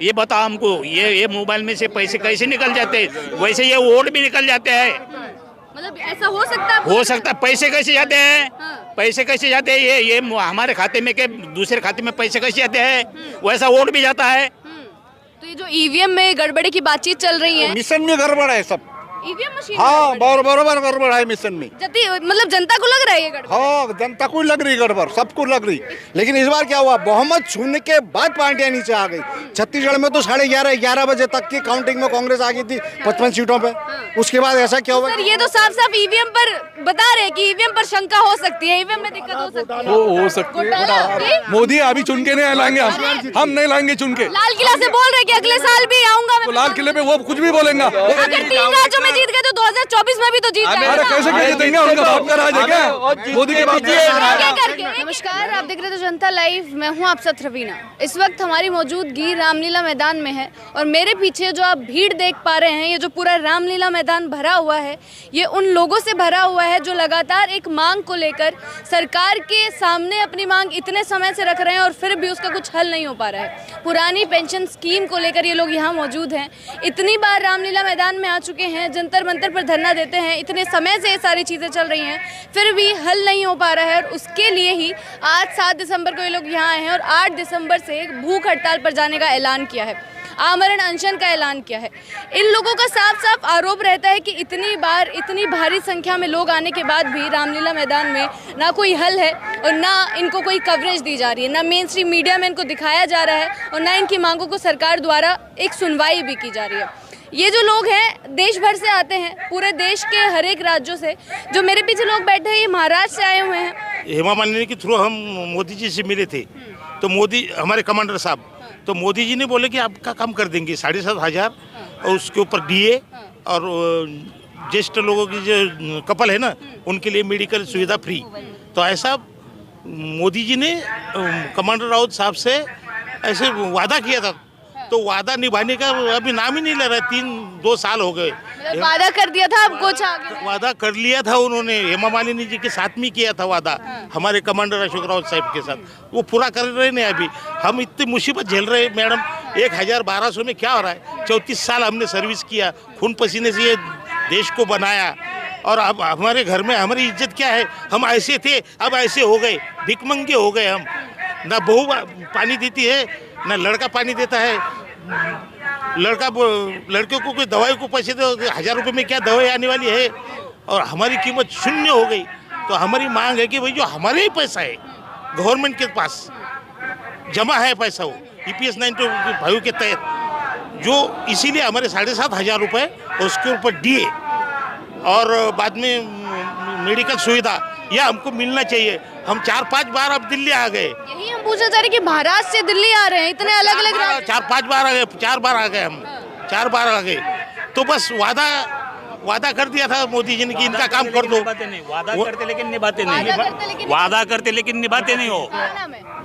ये बताओ हमको, ये मोबाइल में से पैसे कैसे निकल जाते हैं? वैसे ये वोट भी निकल जाते हैं। मतलब ऐसा हो सकता है? हो सकता है। पैसे कैसे जाते हैं? हाँ। पैसे कैसे जाते हैं? ये हमारे खाते में के दूसरे खाते में पैसे कैसे जाते हैं? वैसा वोट भी जाता है। तो ये जो ईवीएम में गड़बड़ी की बातचीत चल रही है, मिशन में गड़बड़ है सब। ईवीएम मशीन हाँ बराबर गड़बड़ है मिशन में। मतलब जनता को लग रहा है ये गड़बड़? हाँ जनता को लग रही गड़बड़, सबको लग रही। लेकिन इस बार क्या हुआ, बहुमत छूने के बाद पार्टियां नीचे आ गई। छत्तीसगढ़ में तो 11:30 बजे तक की काउंटिंग में कांग्रेस आ गई थी 55 सीटों पे। उसके बाद ऐसा क्या हुआ? सर ये तो साफ साफ ईवीएम पर बता रहे हैं कि ईवीएम पर शंका हो सकती है, ईवीएम में दिक्कत हो सकती है। हो सकती है। मोदी अभी चुन के नहीं लाएंगे, हम नहीं लाएंगे चुन के। लाल किला से बोल रहे कि अगले साल भी आऊंगा मैं। तो लाल किले पे वो कुछ भी बोलेंगे। अगर 3 राज्यों में जीत गए तो 2024 में भी तो जीत अरे जाएगा। कैसे जीतेंगे? उनका बाप का राज है क्या? मोदी के बाप नमस्कार, आप देख रहे थे जनता लाइव। मैं हूं आप साथ रवीना। इस वक्त हमारी मौजूदगी रामलीला मैदान में है और मेरे पीछे जो आप भीड़ देख पा रहे हैं, ये जो पूरा रामलीला मैदान भरा हुआ है, ये उन लोगों से भरा हुआ है जो लगातार एक मांग को लेकर सरकार के सामने अपनी मांग इतने समय से रख रहे हैं और फिर भी उसका कुछ हल नहीं हो पा रहा है। पुरानी पेंशन स्कीम को लेकर ये लोग यहाँ मौजूद हैं। इतनी बार रामलीला मैदान में आ चुके हैं, जंतर मंतर पर धरना देते हैं, इतने समय से ये सारी चीज़ें चल रही हैं, फिर भी हल नहीं हो पा रहा है। और उसके लिए ही आज 7 दिसंबर को ये लोग यहाँ आए हैं और 8 दिसंबर से भूख हड़ताल पर जाने का ऐलान किया है, आमरण अनशन का ऐलान किया है। इन लोगों का साफ साफ आरोप रहता है कि इतनी बार इतनी भारी संख्या में लोग आने के बाद भी रामलीला मैदान में ना कोई हल है और ना इनको कोई कवरेज दी जा रही है, ना मेन स्ट्रीम मीडिया में इनको दिखाया जा रहा है और ना इनकी मांगों को सरकार द्वारा एक सुनवाई भी की जा रही है। ये जो लोग हैं देश भर से आते हैं, पूरे देश के हर एक राज्यों से। जो मेरे पीछे लोग बैठे हैं ये महाराष्ट्र से आए हुए हैं। हेमा मालिनी के थ्रू हम मोदी जी से मिले थे, तो मोदी हमारे कमांडर साहब, तो मोदी जी ने बोले कि आपका काम कर देंगे 7,500 और उसके ऊपर डीए और ज्येष्ठ लोगों की जो कपल है ना उनके लिए मेडिकल सुविधा फ्री। तो ऐसा मोदी जी ने कमांडर राउत साहब से ऐसे वादा किया था, तो वादा निभाने का अभी नाम ही नहीं ले रहा। 3-2 साल हो गए। वादा कर दिया था, अब कुछ आगे वादा कर लिया था उन्होंने, हेमा मालिनी जी के साथ में किया था वादा, हमारे कमांडर अशोक रावत साहब के साथ, वो पूरा कर रहे नहीं। अभी हम इतनी मुसीबत झेल रहे हैं मैडम। 1,1200 में क्या हो रहा है? 34 साल हमने सर्विस किया, खून पसीने से ये देश को बनाया और अब हमारे घर में हमारी इज्जत क्या है? हम ऐसे थे, अब ऐसे हो गए, भिखमंगे हो गए हम। ना बहू पानी देती है, ना लड़का पानी देता है। लड़के को कोई दवाई को पैसे दो, 1,000 रुपये में क्या दवाई आने वाली है? और हमारी कीमत शून्य हो गई। तो हमारी मांग है कि भाई जो हमारे ही पैसा है गवर्नमेंट के पास जमा है पैसा, वो EPS 925 के तहत, जो इसीलिए हमारे 7,500 रुपये और उसके ऊपर डीए और बाद में मेडिकल सुविधा यह हमको मिलना चाहिए। हम 4-5 बार अब दिल्ली आ गए। यही हम पूछना चाह रहे कि महाराष्ट्र से दिल्ली आ रहे हैं, इतने अलग अलग 4-5 बार आ गए, 4 बार आ गए हम, 4 बार आ गए। तो बस वादा कर दिया था मोदी जी ने कि इनका काम कर दो। वादा करते लेकिन निभाते नहीं। वादा करते लेकिन निभाते नहीं हो।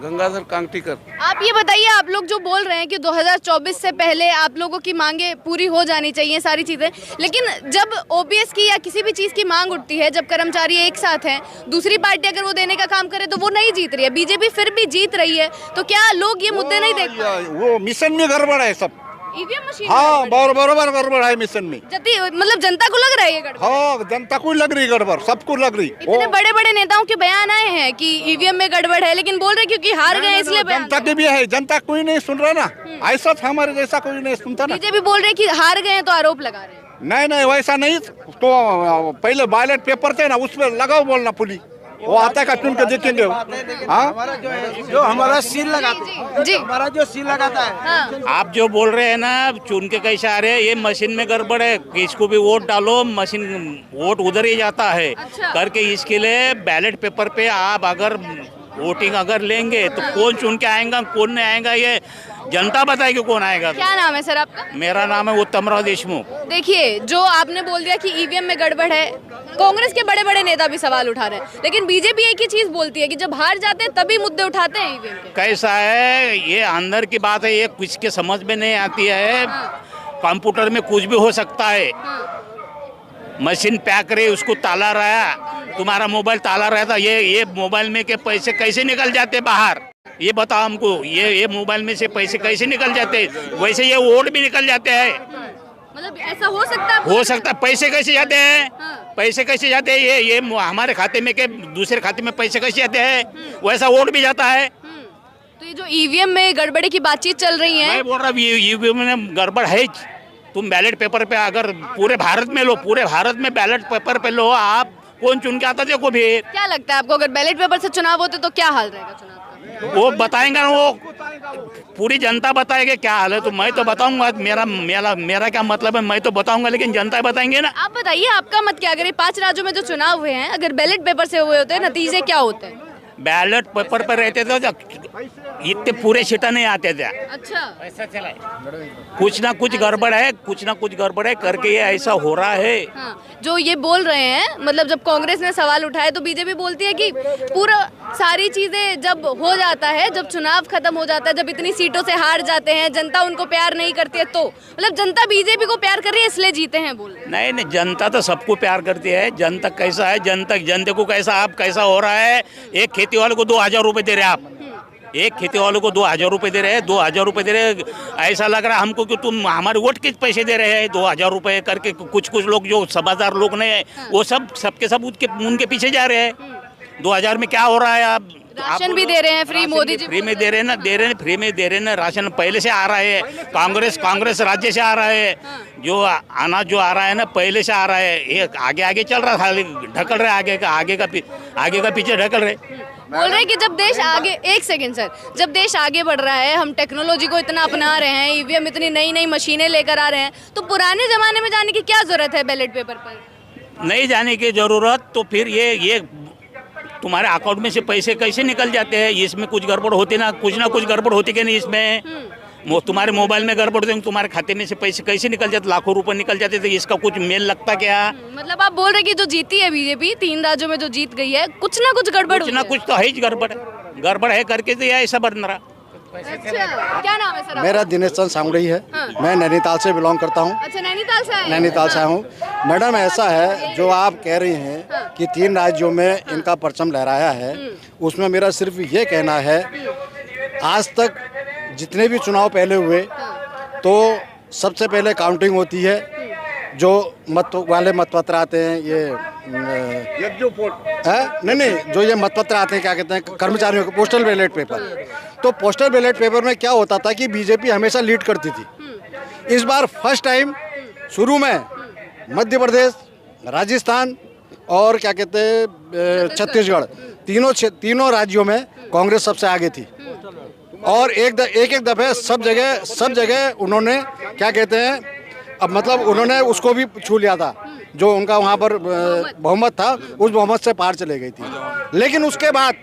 गंगाधर कांगटीकर। आप ये बताइए, आप लोग जो बोल रहे हैं कि 2024 से पहले आप लोगों की मांगे पूरी हो जानी चाहिए सारी चीजें, लेकिन जब OPS की या किसी भी चीज की मांग उठती है, जब कर्मचारी एक साथ हैं, दूसरी पार्टी अगर वो देने का काम करे तो वो नहीं जीत रही है, बीजेपी फिर भी जीत रही है, तो क्या लोग ये मुद्दे नहीं देख पा रहे? वो मिशन में गड़बड़ है सब। ईवीएम मशीन हाँ बराबर गड़बड़ है मिशन में। मतलब जनता को लग रहा है ये गड़बड़? हाँ जनता को लग रही गड़बड़, सबको लग रही। इतने बड़े बड़े नेताओं के बयान आए हैं कि ईवीएम में गड़बड़ है, लेकिन बोल रहे क्योंकि हार गए इसलिए बयान। जनता के भी है, जनता कोई नहीं सुन रहा ना, ऐसा हमारे जैसा कोई नहीं सुनता ना। बीजेपी बोल रहे कि हार गए हैं तो आरोप लगा रहे हैं। नहीं वैसा नहीं। तो पहले बैलेट पेपर थे ना, उसमें लगाओ बोलना पुलिस, वो आता का चुन के देखेंगे। हाँ जो हमारा सील लगाता जी, हमारा जो सील लगाता है। हाँ। आप जो बोल रहे हैं ना चुन के कैसे आ रहे हैं, ये मशीन में गड़बड़ है। किसको भी वोट डालो, मशीन वोट उधर ही जाता है। अच्छा। करके इसके लिए बैलेट पेपर पे आप अगर वोटिंग अगर लेंगे तो कौन चुन के आएगा कौन नहीं आएगा ये जनता बताएगी कौन आएगा। क्या नाम है सर आपका? मेरा नाम है उत्तमराव देशमुख। देखिए, जो आपने बोल दिया कि ईवीएम में गड़बड़ है, कांग्रेस के बड़े बड़े नेता भी सवाल उठा रहे हैं, लेकिन बीजेपी एक ही चीज बोलती है कि जब हार जाते हैं तभी मुद्दे उठाते हैं ईवीएम के। कैसा है, ये अंदर की बात है, ये कुछ के समझ में नहीं आती है। कंप्यूटर में कुछ भी हो सकता है। मशीन पैक रही, उसको ताला रहा, तुम्हारा मोबाइल ताला रहता, ये मोबाइल में के पैसे कैसे निकल जाते बाहर। ये बताओ हमको, ये मोबाइल में से पैसे कैसे निकल जाते हैं? वैसे ये वोट भी निकल जाते हैं। मतलब ऐसा हो सकता है? हो सकता है। पैसे कैसे जाते हैं? हाँ। पैसे कैसे जाते हैं? ये हमारे खाते में के दूसरे खाते में पैसे कैसे जाते हैं? वैसा वोट भी जाता है। तो ये जो ईवीएम में गड़बड़ी की बातचीत चल रही है, मैं बोल रहा हूँ ईवीएम में गड़बड़ है। तुम बैलेट पेपर पे अगर पूरे भारत में लो, पूरे भारत में बैलेट पेपर पे लो, आप कौन चुन के आता देखो भी। क्या लगता है आपको, अगर बैलेट पेपर से चुनाव होते तो क्या हाल रहेगा चुनाव का? वो बताएंगे ना, वो पूरी जनता बताएगी क्या हाल है। तो मैं तो बताऊंगा, मेरा क्या मतलब है, मैं तो बताऊंगा, लेकिन जनता बताएंगे ना। आप बताइए, आपका मत क्या? अगर ये 5 राज्यों में जो चुनाव हुए हैं, अगर बैलेट पेपर से हुए होते, नतीजे क्या होते? बैलेट पेपर पर रहते थे इतने पूरे सीटा नहीं आते थे। अच्छा, ऐसा चला है। कुछ ना कुछ गड़बड़ है, कुछ ना कुछ गड़बड़ है करके ये ऐसा हो रहा है। हाँ, जो ये बोल रहे हैं, मतलब जब कांग्रेस ने सवाल उठाए तो बीजेपी बोलती है कि पूरा सारी चीजें जब हो जाता है, जब चुनाव खत्म हो जाता है, जब इतनी सीटों से हार जाते हैं, जनता उनको प्यार नहीं करती है, तो मतलब जनता बीजेपी को प्यार कर रही है इसलिए जीते हैं बोल। नहीं, जनता तो सबको प्यार करती है। जनता कैसा है, जनता को कैसा, आप कैसा हो रहा है। एक खेती वाले को 2000 रुपए दे रहे हैं आप, एक खेती वालों को 2000 रुपए दे रहे हैं, 2000 रुपए दे रहे हैं। ऐसा लग रहा है हमको कि तुम हमारे वोट के पैसे दे रहे हैं 2000 रुपए करके। कुछ लोग जो समझदार लोग नहीं, वो सबके सब उनके पीछे जा रहे हैं। 2000 में क्या हो रहा है? आप राशन भी दे रहे हैं फ्री, मोदी जी फ्री में दे रहे हैं ना, फ्री में दे रहे हैं ना। राशन पहले से आ रहा है, कांग्रेस राज्य से आ रहा है। जो अनाज जो आ रहा है ना, पहले से आ रहा है। ये आगे चल रहा था, ढकल रहे आगे का पीछे ढकल रहे। बोल रहे हैं कि जब देश आगे, एक सेकंड सर, जब देश आगे बढ़ रहा है, हम टेक्नोलॉजी को इतना अपना रहे हैं, ईवीएम इतनी नई मशीनें लेकर आ रहे हैं, तो पुराने जमाने में जाने की क्या जरूरत है बैलेट पेपर पर? नहीं जाने की जरूरत, तो फिर ये तुम्हारे अकाउंट में से पैसे कैसे निकल जाते हैं? इसमें कुछ गड़बड़ होती ना कुछ गड़बड़ होती कि नहीं इसमें? तुम्हारे मोबाइल में गड़बड़ होती, तुम्हारे खाते में से पैसे कैसे निकल जाते? लाखों रुपए निकल जाते थे। इसका कुछ मेल लगता क्या? मतलब आप बोल रहे कि जो जीती है बीजेपी, 3 राज्यों में जो जीत गई है, कुछ ना कुछ गड़बड़, कुछ ना कुछ तो है ही गड़बड़ है करके तो ऐसा बन रहा। अच्छा, क्या नाम है सर आपका? मेरा दिनेश चंद सांगड़ी है। मैं नैनीताल से बिलोंग करता हूँ। अच्छा, नैनीताल से आए हैं? नैनीताल से हूँ। मैडम, ऐसा है जो आप कह रही हैं कि 3 राज्यों में इनका परचम लहराया है, उसमें मेरा सिर्फ ये कहना है, आज तक जितने भी चुनाव पहले हुए तो सबसे पहले काउंटिंग होती है। जो मतपत्र आते हैं, ये जो ये मतपत्र आते हैं, क्या कहते हैं, कर्मचारियों के पोस्टल बैलेट पेपर। तो पोस्टल बैलेट पेपर में क्या होता था कि बीजेपी हमेशा लीड करती थी। इस बार फर्स्ट टाइम शुरू में मध्य प्रदेश, राजस्थान और क्या कहते हैं छत्तीसगढ़, तीनों राज्यों में कांग्रेस सबसे आगे थी। और एक दफे सब जगह उन्होंने क्या कहते हैं, अब मतलब उन्होंने उसको भी छू लिया था, जो उनका वहाँ पर बहुमत था, उस बहुमत से पार चले गई थी। लेकिन उसके बाद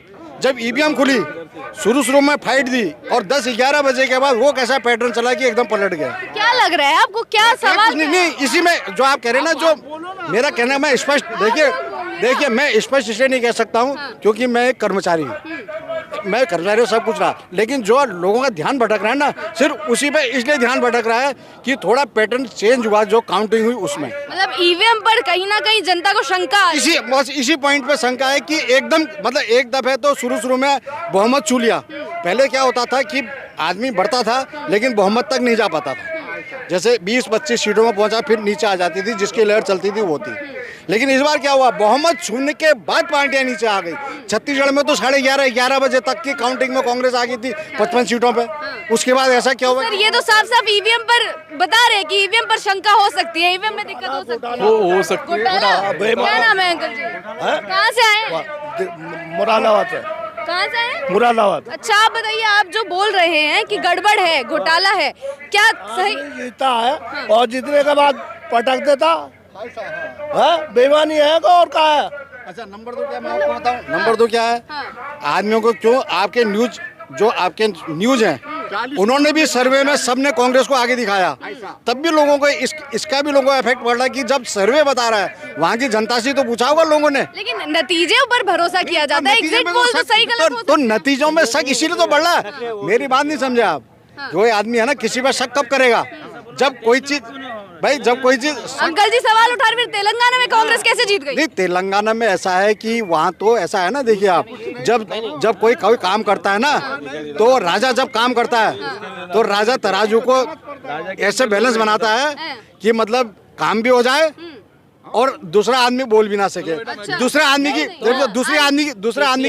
जब ईवीएम खुली, शुरू में फाइट दी, और 10-11 बजे के बाद वो कैसा पैटर्न चला कि एकदम पलट गया। क्या लग रहा है आपको, क्या सवाल? नहीं, इसी में जो आप कह रहे हैं ना, जो मेरा कहना, मैं स्पष्ट देखिए मैं स्पष्ट इसलिए नहीं कह सकता हूँ क्योंकि मैं एक कर्मचारी हूँ, मैं कर्मचारी सब कुछ रहा, लेकिन जो लोगों का ध्यान भटक रहा है ना, सिर्फ उसी पे इसलिए ध्यान भटक रहा है कि थोड़ा पैटर्न चेंज हुआ जो काउंटिंग हुई उसमें। मतलब ईवीएम पर कहीं ना कहीं जनता को शंका, इसी पॉइंट पे शंका है कि एकदम मतलब एक दफे तो शुरू में बहुमत छू लिया। पहले क्या होता था कि आदमी बढ़ता था लेकिन बहुमत तक नहीं जा पाता था। जैसे 20-25 सीटों में पहुंचा, फिर नीचे आ जाती थी, जिसकी लहर चलती थी वो थी। लेकिन इस बार क्या हुआ, बहुमत छूने के बाद पार्टियां नीचे आ गई। छत्तीसगढ़ में तो 11:30 बजे तक की काउंटिंग में कांग्रेस आ गई थी 55 सीटों पे। उसके बाद ऐसा क्या हुआ? सर, ये तो साफ ईवीएम पर बता रहे कि ईवीएम पर शंका हो सकती है, ईवीएम में दिक्कत हो सकती है। हो सकती है। क्या नाम है अंकल जी, कहाँ से आए? मुरादाबाद से। कहाँ से आए? मुरादाबाद। अच्छा, आप बताइए, आप जो बोल रहे हैं कि गड़बड़ है, घोटाला है, क्या सही? जीता है और जीतने के बाद पटक देता है, बेईमानी है और क्या है? अच्छा, नंबर 2 क्या, मैं आपको बताऊं, नंबर 2 क्या है? आदमियों को क्यों, आपके न्यूज हैं, उन्होंने भी सर्वे में सबने कांग्रेस को आगे दिखाया, तब भी लोगों को इसका भी लोगों को इफेक्ट पड़ रहा है कि जब सर्वे बता रहा है, वहाँ की जनता से तो पूछा होगा लोगों ने। लेकिन नतीजे पर भरोसा किया जाता है, एग्जिट पोल तो सही गलत हो सकता तो नतीजों में शक इसीलिए तो बढ़ रहा है। मेरी बात नहीं समझे आप? जो आदमी है ना, किसी पर शक कब करेगा? जब कोई चीज भाई जब कोई चीज अंकल जी सवाल उठा रहे, फिर तेलंगाना में कांग्रेस कैसे जीत गई? नहीं, तेलंगाना में ऐसा है कि वहाँ तो ऐसा है ना, देखिए आप, जब कोई काम करता है ना, तो राजा जब काम करता है तो राजा तराजू को ऐसे बैलेंस बनाता है कि मतलब काम भी हो जाए और दूसरा आदमी बोल भी ना सके। दूसरे आदमी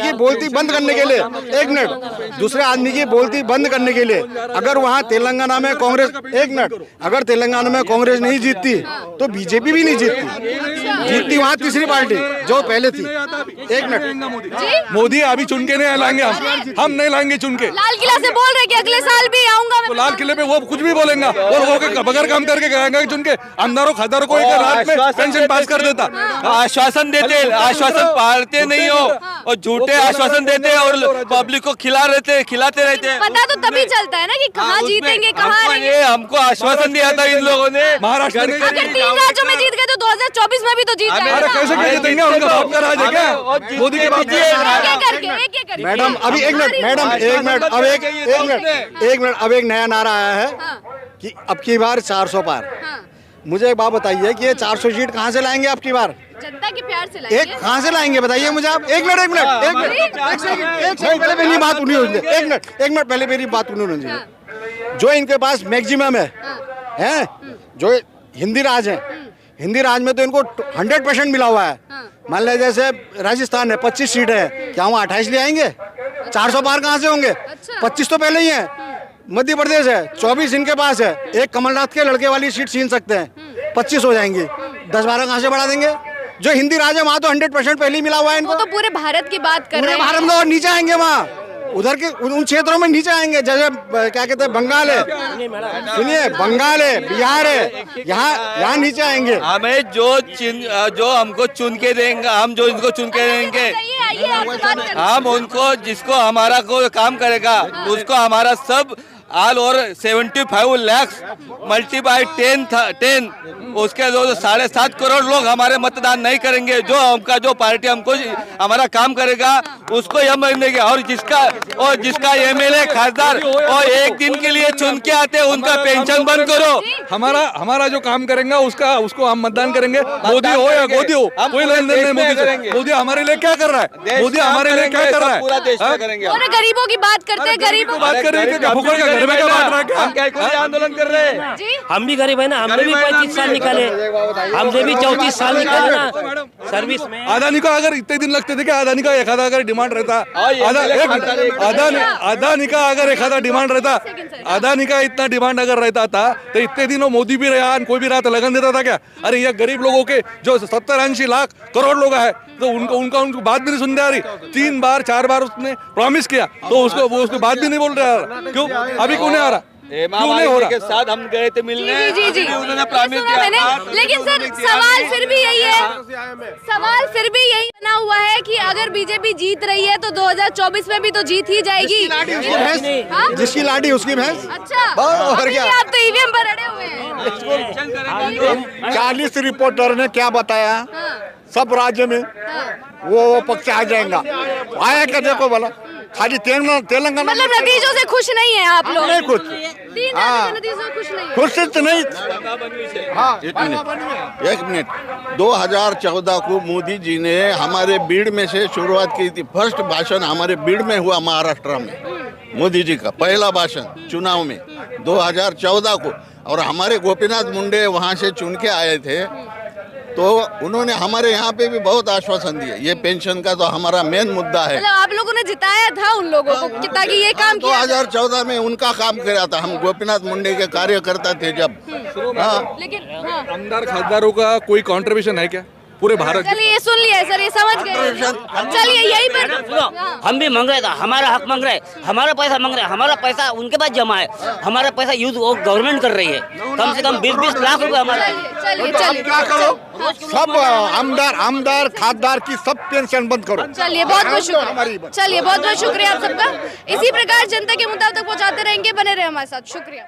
की बोलती बंद करने के लिए, एक मिनट, दूसरे आदमी की बोलती बंद करने के लिए अगर वहाँ तेलंगाना में कांग्रेस, एक मिनट, अगर तेलंगाना में कांग्रेस नहीं जीतती तो बीजेपी भी नहीं जीतती वहाँ तीसरी पार्टी जो पहले थी। एक मिनट, मोदी अभी चुन के नहीं लाएंगे, हम नहीं लाएंगे चुन के। लाल किला से बोल रहे कि अगले साल भी आऊंगा तो लाल किले पे वो कुछ भी बोलेंगे और वो बगैर काम करके गएंगे चुन के, अंदरों खदारों को एक रात में पेंशन पास कर देता। आश्वासन देते, आश्वासन पालते नहीं हो और झूठे आश्वासन देते और पब्लिक को खिलाते रहते। पता तो तभी चलता है ना कि कहाँ जीतेंगे, कहाँ ये हमको आश्वासन दिया था इन लोगों ने। महाराष्ट्र में अगर 3 राज्यों में जीत गए तो 2024 में भी तो जीत जाएंगे। अरे कैसे जीतेंगे, उनका बाप का राज है क्या? मोदी के बाप करके। मैडम अभी एक मिनट, मैडम एक मिनट, अब एक मिनट, अब एक नया नारा आया है कि अब की बार 400 पार। मुझे एक बात बताइए कि ये 400 सीट कहाँ से लाएंगे आपकी बार? जनता के प्यार से लाएंगे। एक कहाँ से लाएंगे बताइए मुझे आप। एक मिनट पहले मेरी बात सुनिए, एक मिनट पहले मेरी बात सुनिए। जो इनके पास मैक्सिमम है जो हिंदी राज है, हिंदी राज में तो इनको 100% मिला हुआ है। मान लीजिए जैसे राजस्थान है 25 सीट है, क्या वहाँ 28 ले आएंगे? 400 पार कहाँ से होंगे? 25 तो पहले ही है। मध्य प्रदेश है 24 इनके पास है, एक कमलनाथ के लड़के वाली सीट छीन सकते हैं, 25 हो जाएंगी, 10-12 कहाँ से बढ़ा देंगे? जो हिंदी राज है वहाँ तो 100% पहले ही मिला हुआ है इनको। तो पूरे भारत की बात कर रहे हैं। भारत में और नीचे आएंगे, वहाँ उधर के उन क्षेत्रों में नीचे आएंगे, जैसे क्या कहते हैं बंगाल है, सुनिए बंगाल है, बिहार है, यहाँ नीचे आएंगे। हमें जो हमको चुन के देंगे, हम जो इनको चुन के देंगे, हम उनको जिसको हमारा को काम करेगा उसको हमारा सब ऑल और 75 लाख मल्टीप्लाई 10 उसके जो 7.5 करोड़ लोग हमारे मतदान नहीं करेंगे। जो हमका जो पार्टी हमको हमारा काम करेगा उसको हम देंगे। और जिसका एमएलए खासदार और एक दिन के लिए चुन के आते हैं उनका पेंशन बंद करो। हमारा जो काम करेंगे उसको हम मतदान करेंगे। मोदी हो या गोदी हो, कोई लेन देन नहीं मोदी से। मोदी हमारे लिए क्या कर रहा है? मोदी हमारे लिए क्या कर रहा है? पूरा देश में करेंगे। गरीबों की बात करते हैं, गरीबों की बात कर रहे हैं, हम क्या आंदोलन कर रहे हैं? हम भी गरीब है ना, हमने भी 35 साल निकाले, हमने भी 34 साल निकाले ना सर्विस में। अदानी का अगर इतने दिन लगते थे कि अदानी का एक आधा अगर डिमांड रहता, अदानी का अगर एक आधा डिमांड रहता, अदानी का इतना डिमांड अगर रहता था तो इतने दिनों मोदी भी रहा, कोई भी रहा तो लगन देता था क्या? अरे ये गरीब लोगों के जो 70-80 लाख करोड़ लोग है तो उनको बात भी नहीं सुनने आ रही। 3 बार 4 बार उसने प्रॉमिस किया तो उसको बात भी नहीं बोल रहा। क्यों अभी क्यों नहीं आ रहा? क्यों नहीं हो रहा? के साथ हम गए थे मिलने, जी। उन्होंने प्रॉमिस किया। लेकिन सर सवाल फिर भी यही है, सवाल फिर भी यही बना हुआ है कि अगर बीजेपी जीत रही है तो 2024 में भी तो जीत ही जाएगी। जिसकी लाठी उसकी भैंस। अच्छा, और क्या? आप तो ईवीएम पर अड़े हुए हैं। 40 रिपोर्टर ने क्या बताया? सब राज्य में वो पक्ष आ जाएगा, आया क्या? देखो बोला खाली तेलंगाना। मतलब नतीजों से खुश नहीं है आप लोग? नहीं खुश, नतीजों से खुश नहीं, खुश तो नहीं। एक मिनट, 2014 को मोदी जी ने हमारे बीड़ में से शुरुआत की थी। फर्स्ट भाषण हमारे बीड़ में हुआ, महाराष्ट्र में मोदी जी का पहला भाषण चुनाव में 2014 को। और हमारे गोपीनाथ मुंडे वहाँ से चुन के आए थे तो उन्होंने हमारे यहाँ पे भी बहुत आश्वासन दिए। ये पेंशन का तो हमारा मेन मुद्दा है। मतलब आप लोगों ने जिताया था उन लोगों को ताकि ये काम किया। 2014 में उनका काम किया था, हम गोपीनाथ मुंडे के कार्यकर्ता थे जब। लेकिन आमदार खासदारों का कोई कंट्रीब्यूशन है क्या पूरे भारत? चलिए सुन लिया सर, ये समझ गए। चलिए यही पर हम भी मांग रहे था, हमारा हक मांग रहे, हमारा पैसा मांग रहे, हमारा पैसा उनके पास जमा है, हमारा पैसा यूज वो गवर्नमेंट कर रही है। कम से कम 20-20 लाख रुपए हमारा। चलिए क्या करो, सब आमदार खासदार की सब पेंशन बंद करो। चलिए बहुत बहुत शुक्रिया, चलिए बहुत बहुत शुक्रिया आप सबका। इसी प्रकार जनता के मुद्दों तक पहुँचाते रहेंगे, बने रहे हमारे साथ। शुक्रिया।